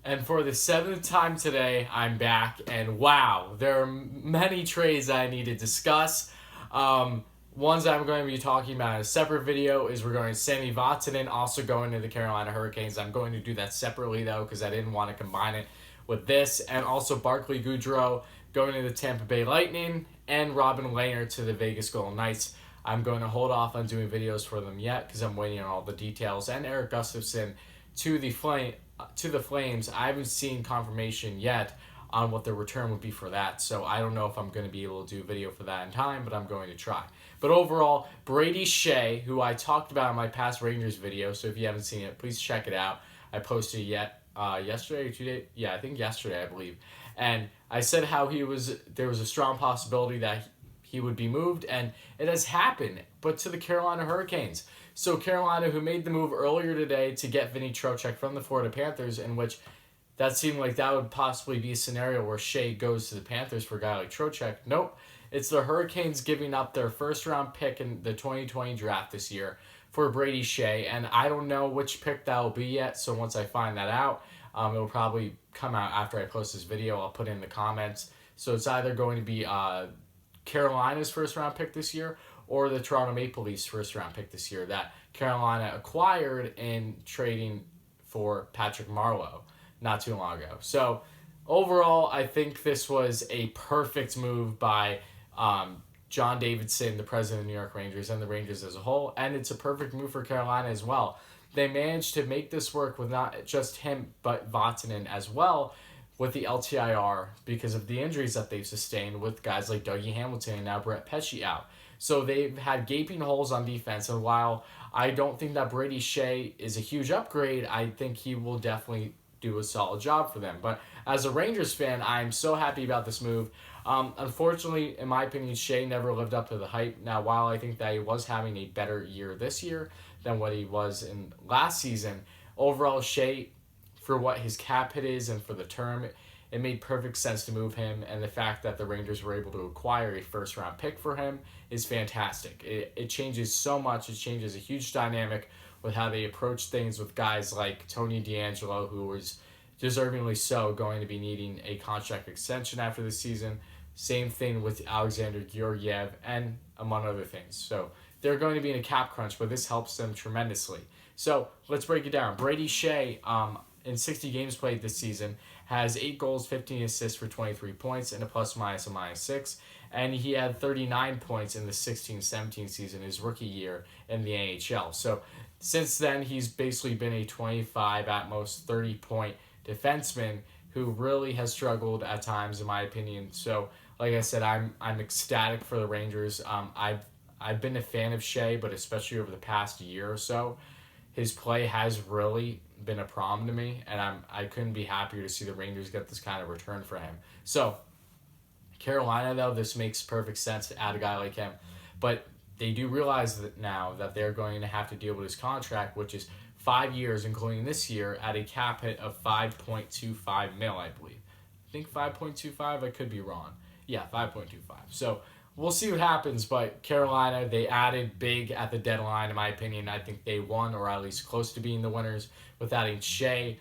And for the seventh time today, I'm back, and wow, there are many trades I need to discuss. Ones I'm going to be talking about in a separate video is regarding Sammy Vatanen also going to the Carolina Hurricanes. I'm going to do that separately, though, because I didn't want to combine it with this. And also Barclay Goodrow going to the Tampa Bay Lightning, and Robin Lehner to the Vegas Golden Knights. I'm going to hold off on doing videos for them yet because I'm waiting on all the details. And Eric Gustafsson to the Flames. I haven't seen confirmation yet on what the return would be for that, so I don't know if I'm going to be able to do a video for that in time, but I'm going to try. But overall, Brady Skjei, who I talked about in my past Rangers video, so if you haven't seen it, please check it out. I posted it yesterday or 2 days. Yeah, I think yesterday, I believe. And I said how there was a strong possibility that he would be moved, and it has happened, but to the Carolina Hurricanes. So Carolina, who made the move earlier today to get Vinny Trocheck from the Florida Panthers, in which that seemed like that would possibly be a scenario where Skjei goes to the Panthers for a guy like Trocheck. Nope. It's the Hurricanes giving up their first-round pick in the 2020 draft this year for Brady Skjei, and I don't know which pick that will be yet, so once I find that out, it will probably come out after I post this video. I'll put it in the comments. So it's either going to be Carolina's first-round pick this year or the Toronto Maple Leafs first-round pick this year that Carolina acquired in trading for Patrick Marleau not too long ago. So overall, I think this was a perfect move by John Davidson, the president of the New York Rangers, and the Rangers as a whole, and it's a perfect move for Carolina as well. They managed to make this work with not just him, but Vatanen as well, with the LTIR because of the injuries that they've sustained with guys like Dougie Hamilton and now Brett Pesce out. So they've had gaping holes on defense, and while I don't think that Brady Skjei is a huge upgrade, I think he will definitely do a solid job for them. But as a Rangers fan, I'm so happy about this move. Unfortunately, in my opinion, Skjei never lived up to the hype. Now, while I think that he was having a better year this year than what he was in last season, overall, Skjei, for what his cap hit is and for the term, it made perfect sense to move him, and the fact that the Rangers were able to acquire a first-round pick for him is fantastic. It changes so much. It changes a huge dynamic with how they approach things with guys like Tony DeAngelo, who was deservingly so going to be needing a contract extension after the season. Same thing with Alexander Georgiev and among other things. So they're going to be in a cap crunch, but this helps them tremendously. So let's break it down. Brady Skjei, in 60 games played this season, has 8 goals, 15 assists for 23 points, and a plus-minus of -6. And he had 39 points in the 16-17 season, his rookie year in the NHL. So since then, he's basically been a 25, at most 30-point defenseman who really has struggled at times, in my opinion. So, like I said, I'm ecstatic for the Rangers. I've been a fan of Skjei, but especially over the past year or so, his play has really been a problem to me, and I couldn't be happier to see the Rangers get this kind of return for him. So, Carolina, though, this makes perfect sense to add a guy like him, but they do realize that now that they're going to have to deal with his contract, which is 5 years, including this year, at a cap hit of $5.25 million, I believe. I think 5.25. I could be wrong. Yeah, 5.25. So we'll see what happens. But Carolina, they added big at the deadline. In my opinion, I think they won, or at least close to being the winners, with adding Skjei,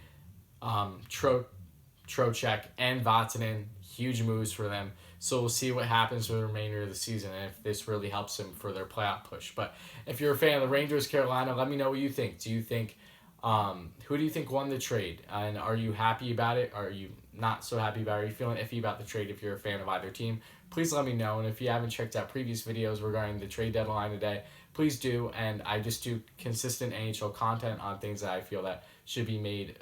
Trocheck, and Vatanen. Huge moves for them. So we'll see what happens for the remainder of the season and if this really helps them for their playoff push. But if you're a fan of the Rangers, Carolina, let me know what you think. Do you think, who do you think won the trade? And are you happy about it? Are you not so happy about it? Are you feeling iffy about the trade if you're a fan of either team? Please let me know. And if you haven't checked out previous videos regarding the trade deadline today, please do. And I just do consistent NHL content on things that I feel that should be made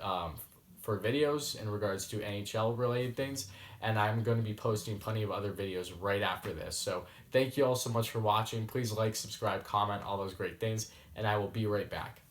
for videos in regards to NHL related things, and I'm going to be posting plenty of other videos right after this. So thank you all so much for watching. Please like, subscribe, comment, all those great things, and I will be right back.